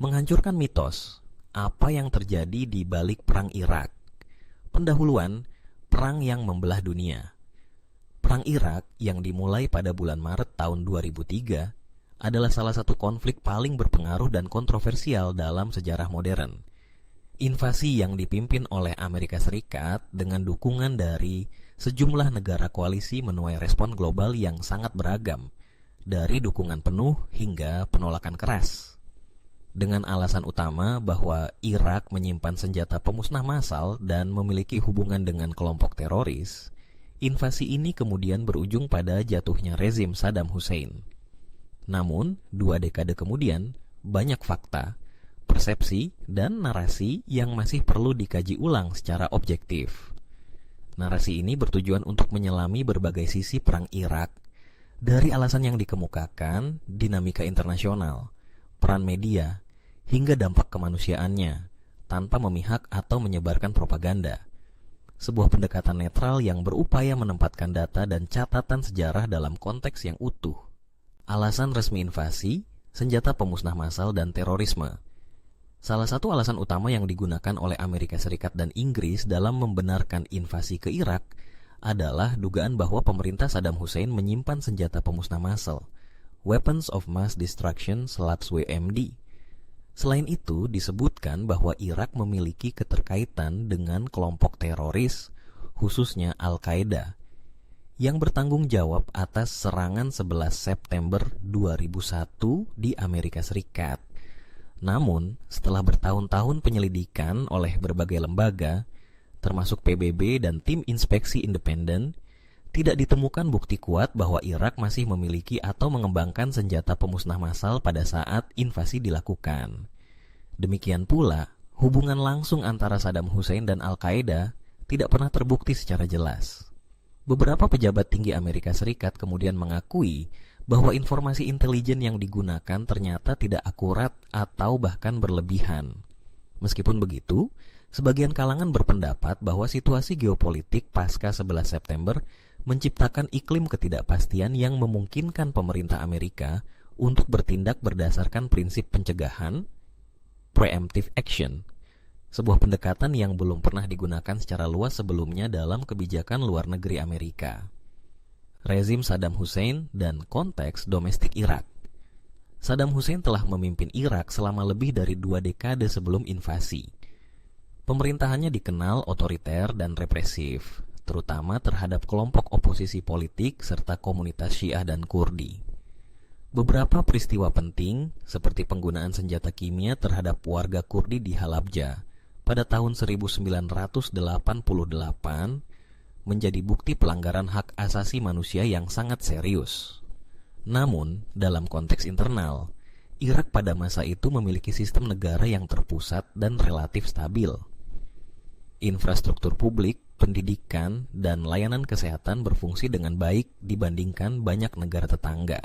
Menghancurkan mitos, apa yang terjadi di balik Perang Irak. Pendahuluan, perang yang membelah dunia. Perang Irak yang dimulai pada bulan Maret tahun 2003 adalah salah satu konflik paling berpengaruh dan kontroversial dalam sejarah modern. Invasi yang dipimpin oleh Amerika Serikat dengan dukungan dari sejumlah negara koalisi menuai respon global yang sangat beragam, dari dukungan penuh hingga penolakan keras. Dengan alasan utama bahwa Irak menyimpan senjata pemusnah massal dan memiliki hubungan dengan kelompok teroris, invasi ini kemudian berujung pada jatuhnya rezim Saddam Hussein. Namun, 2 dekade kemudian, banyak fakta, persepsi, dan narasi yang masih perlu dikaji ulang secara objektif. Narasi ini bertujuan untuk menyelami berbagai sisi perang Irak, dari alasan yang dikemukakan, dinamika internasional, peran media, hingga dampak kemanusiaannya, tanpa memihak atau menyebarkan propaganda. Sebuah pendekatan netral yang berupaya menempatkan data dan catatan sejarah dalam konteks yang utuh. Alasan resmi invasi, senjata pemusnah massal, dan terorisme. Salah satu alasan utama yang digunakan oleh Amerika Serikat dan Inggris dalam membenarkan invasi ke Irak adalah dugaan bahwa pemerintah Saddam Hussein menyimpan senjata pemusnah massal, Weapons of Mass Destruction (WMD). Selain itu, disebutkan bahwa Irak memiliki keterkaitan dengan kelompok teroris, khususnya Al-Qaeda, yang bertanggung jawab atas serangan 11 September 2001 di Amerika Serikat. Namun, setelah bertahun-tahun penyelidikan oleh berbagai lembaga, termasuk PBB dan tim inspeksi independen, tidak ditemukan bukti kuat bahwa Irak masih memiliki atau mengembangkan senjata pemusnah massal pada saat invasi dilakukan. Demikian pula, hubungan langsung antara Saddam Hussein dan Al-Qaeda tidak pernah terbukti secara jelas. Beberapa pejabat tinggi Amerika Serikat kemudian mengakui bahwa informasi intelijen yang digunakan ternyata tidak akurat atau bahkan berlebihan. Meskipun begitu, sebagian kalangan berpendapat bahwa situasi geopolitik pasca 11 September menciptakan iklim ketidakpastian yang memungkinkan pemerintah Amerika untuk bertindak berdasarkan prinsip pencegahan, preemptive action, sebuah pendekatan yang belum pernah digunakan secara luas sebelumnya dalam kebijakan luar negeri Amerika. Rezim Saddam Hussein dan konteks domestik Irak. Saddam Hussein telah memimpin Irak selama lebih dari 2 dekade sebelum invasi. Pemerintahannya dikenal otoriter dan represif, terutama terhadap kelompok oposisi politik serta komunitas Syiah dan Kurdi. Beberapa peristiwa penting, seperti penggunaan senjata kimia terhadap warga Kurdi di Halabja pada tahun 1988, menjadi bukti pelanggaran hak asasi manusia yang sangat serius. Namun, dalam konteks internal, Irak pada masa itu memiliki sistem negara yang terpusat dan relatif stabil. Infrastruktur publik, pendidikan, dan layanan kesehatan berfungsi dengan baik dibandingkan banyak negara tetangga.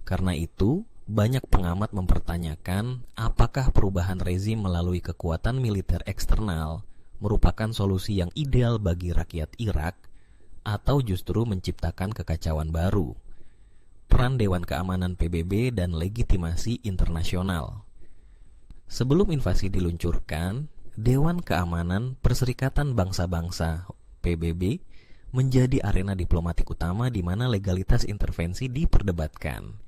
Karena itu, banyak pengamat mempertanyakan apakah perubahan rezim melalui kekuatan militer eksternal merupakan solusi yang ideal bagi rakyat Irak atau justru menciptakan kekacauan baru. Peran Dewan Keamanan PBB dan legitimasi internasional. Sebelum invasi diluncurkan, Dewan Keamanan Perserikatan Bangsa-Bangsa (PBB) menjadi arena diplomatik utama di mana legalitas intervensi diperdebatkan.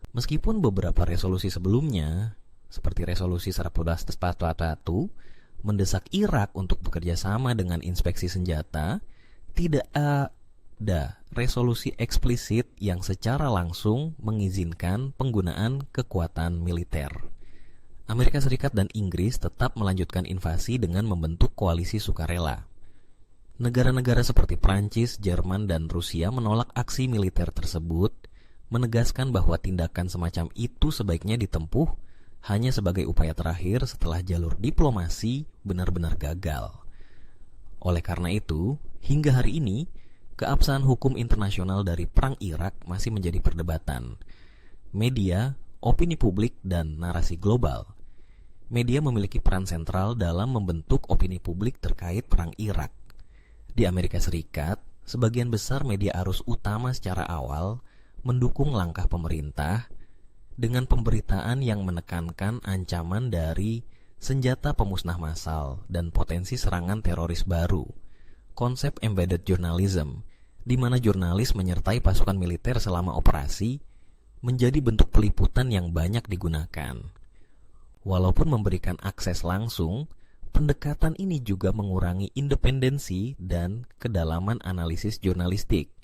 Meskipun beberapa resolusi sebelumnya, seperti resolusi 1141, mendesak Irak untuk bekerja sama dengan inspeksi senjata, tidak ada resolusi eksplisit yang secara langsung mengizinkan penggunaan kekuatan militer. Amerika Serikat dan Inggris tetap melanjutkan invasi dengan membentuk koalisi sukarela. Negara-negara seperti Prancis, Jerman, dan Rusia menolak aksi militer tersebut, menegaskan bahwa tindakan semacam itu sebaiknya ditempuh hanya sebagai upaya terakhir setelah jalur diplomasi benar-benar gagal. Oleh karena itu, hingga hari ini, keabsahan hukum internasional dari Perang Irak masih menjadi perdebatan. Media, opini publik, dan narasi global. Media memiliki peran sentral dalam membentuk opini publik terkait Perang Irak. Di Amerika Serikat, sebagian besar media arus utama secara awal mendukung langkah pemerintah, dengan pemberitaan yang menekankan ancaman dari senjata pemusnah massal dan potensi serangan teroris baru. Konsep embedded journalism, di mana jurnalis menyertai pasukan militer selama operasi, menjadi bentuk peliputan yang banyak digunakan. Walaupun memberikan akses langsung, pendekatan ini juga mengurangi independensi dan kedalaman analisis jurnalistik.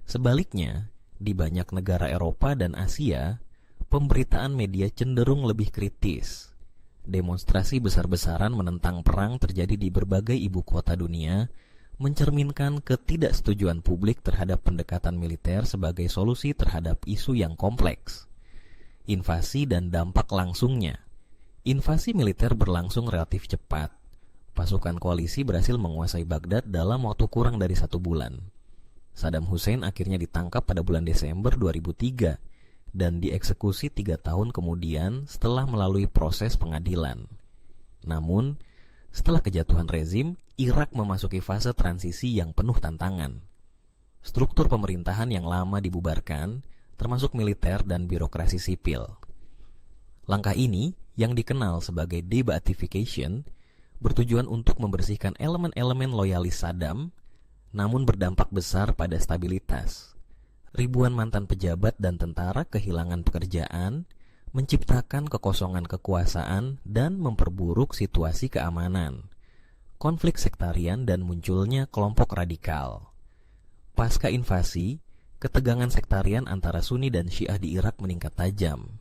Sebaliknya, di banyak negara Eropa dan Asia, pemberitaan media cenderung lebih kritis. Demonstrasi besar-besaran menentang perang terjadi di berbagai ibu kota dunia, mencerminkan ketidaksetujuan publik terhadap pendekatan militer sebagai solusi terhadap isu yang kompleks. Invasi dan dampak langsungnya. Invasi militer berlangsung relatif cepat. Pasukan koalisi berhasil menguasai Baghdad dalam waktu kurang dari 1 bulan. Saddam Hussein akhirnya ditangkap pada bulan Desember 2003 dan dieksekusi 3 tahun kemudian setelah melalui proses pengadilan. Namun, setelah kejatuhan rezim, Irak memasuki fase transisi yang penuh tantangan. Struktur pemerintahan yang lama dibubarkan, termasuk militer dan birokrasi sipil. Langkah ini, yang dikenal sebagai de-Baathification, bertujuan untuk membersihkan elemen-elemen loyalis Saddam, namun berdampak besar pada stabilitas. Ribuan mantan pejabat dan tentara kehilangan pekerjaan, menciptakan kekosongan kekuasaan, dan memperburuk situasi keamanan. Konflik sektarian dan munculnya kelompok radikal. Pasca invasi, ketegangan sektarian antara Sunni dan Syiah di Irak meningkat tajam.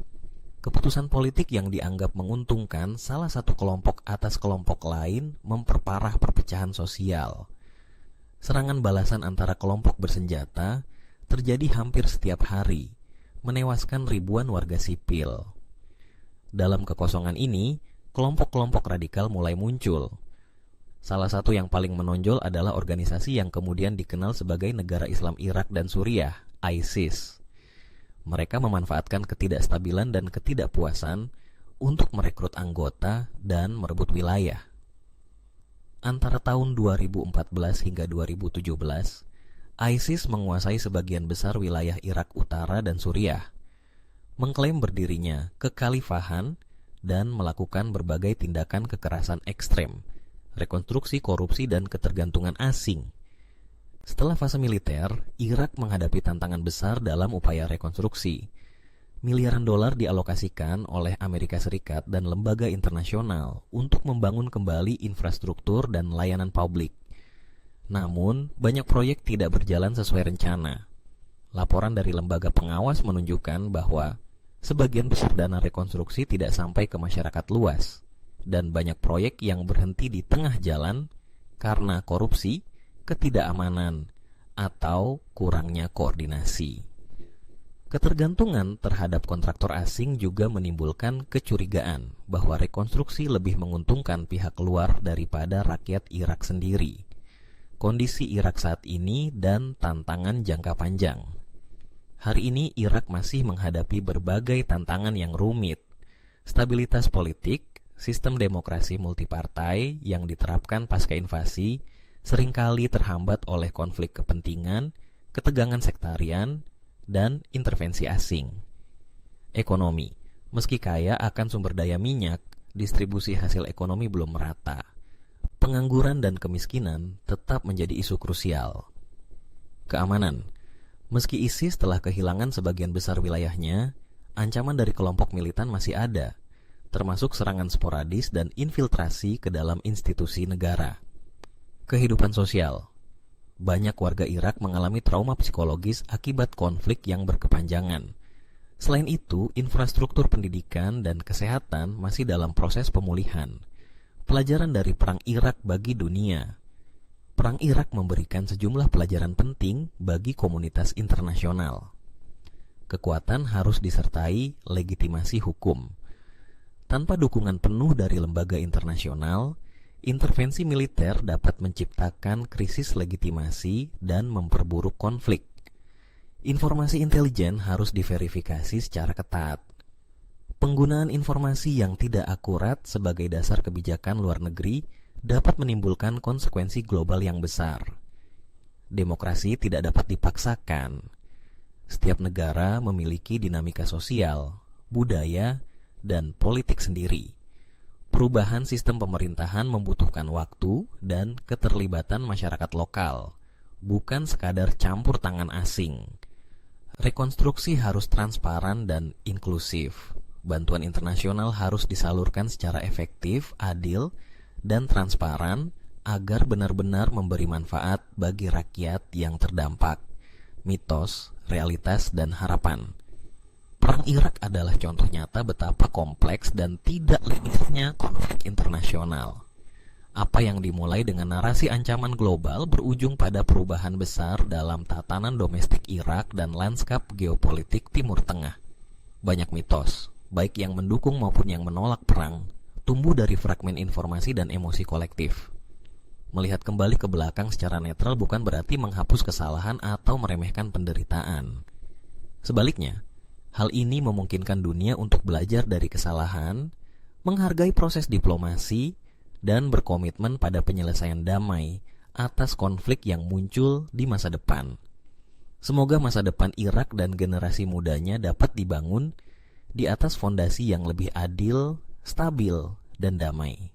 Keputusan politik yang dianggap menguntungkan salah satu kelompok atas kelompok lain memperparah perpecahan sosial. Serangan balasan antara kelompok bersenjata terjadi hampir setiap hari, menewaskan ribuan warga sipil. Dalam kekosongan ini, kelompok-kelompok radikal mulai muncul. Salah satu yang paling menonjol adalah organisasi yang kemudian dikenal sebagai Negara Islam Irak dan Suriah, ISIS. Mereka memanfaatkan ketidakstabilan dan ketidakpuasan untuk merekrut anggota dan merebut wilayah. Antara tahun 2014 hingga 2017, ISIS menguasai sebagian besar wilayah Irak Utara dan Suriah, mengklaim berdirinya kekhalifahan dan melakukan berbagai tindakan kekerasan ekstrem, rekonstruksi korupsi dan ketergantungan asing. Setelah fase militer, Irak menghadapi tantangan besar dalam upaya rekonstruksi. Miliaran dolar dialokasikan oleh Amerika Serikat dan lembaga internasional untuk membangun kembali infrastruktur dan layanan publik. Namun, banyak proyek tidak berjalan sesuai rencana. Laporan dari lembaga pengawas menunjukkan bahwa sebagian besar dana rekonstruksi tidak sampai ke masyarakat luas, dan banyak proyek yang berhenti di tengah jalan karena korupsi, ketidakamanan, atau kurangnya koordinasi. Ketergantungan terhadap kontraktor asing juga menimbulkan kecurigaan bahwa rekonstruksi lebih menguntungkan pihak luar daripada rakyat Irak sendiri. Kondisi Irak saat ini dan tantangan jangka panjang. Hari ini Irak masih menghadapi berbagai tantangan yang rumit. Stabilitas politik, sistem demokrasi multipartai yang diterapkan pasca invasi seringkali terhambat oleh konflik kepentingan, ketegangan sektarian, dan intervensi asing. Ekonomi, meski kaya akan sumber daya minyak, distribusi hasil ekonomi belum merata. Pengangguran dan kemiskinan tetap menjadi isu krusial. Keamanan, meski ISIS telah kehilangan sebagian besar wilayahnya, ancaman dari kelompok militan masih ada, termasuk serangan sporadis dan infiltrasi ke dalam institusi negara. Kehidupan sosial, banyak warga Irak mengalami trauma psikologis akibat konflik yang berkepanjangan. Selain itu, infrastruktur pendidikan dan kesehatan masih dalam proses pemulihan. Pelajaran dari Perang Irak bagi dunia. Perang Irak memberikan sejumlah pelajaran penting bagi komunitas internasional. Kekuatan harus disertai legitimasi hukum. Tanpa dukungan penuh dari lembaga internasional, intervensi militer dapat menciptakan krisis legitimasi dan memperburuk konflik. Informasi intelijen harus diverifikasi secara ketat. Penggunaan informasi yang tidak akurat sebagai dasar kebijakan luar negeri dapat menimbulkan konsekuensi global yang besar. Demokrasi tidak dapat dipaksakan. Setiap negara memiliki dinamika sosial, budaya, dan politik sendiri. Perubahan sistem pemerintahan membutuhkan waktu dan keterlibatan masyarakat lokal, bukan sekadar campur tangan asing. Rekonstruksi harus transparan dan inklusif. Bantuan internasional harus disalurkan secara efektif, adil, dan transparan agar benar-benar memberi manfaat bagi rakyat yang terdampak. Mitos, realitas, dan harapan. Perang Irak adalah contoh nyata betapa kompleks dan tidak linearnya konflik internasional. Apa yang dimulai dengan narasi ancaman global berujung pada perubahan besar dalam tatanan domestik Irak dan lanskap geopolitik Timur Tengah. Banyak mitos, baik yang mendukung maupun yang menolak perang, tumbuh dari fragmen informasi dan emosi kolektif. Melihat kembali ke belakang secara netral bukan berarti menghapus kesalahan atau meremehkan penderitaan. Sebaliknya, hal ini memungkinkan dunia untuk belajar dari kesalahan, menghargai proses diplomasi, dan berkomitmen pada penyelesaian damai atas konflik yang muncul di masa depan. Semoga masa depan Irak dan generasi mudanya dapat dibangun di atas fondasi yang lebih adil, stabil, dan damai.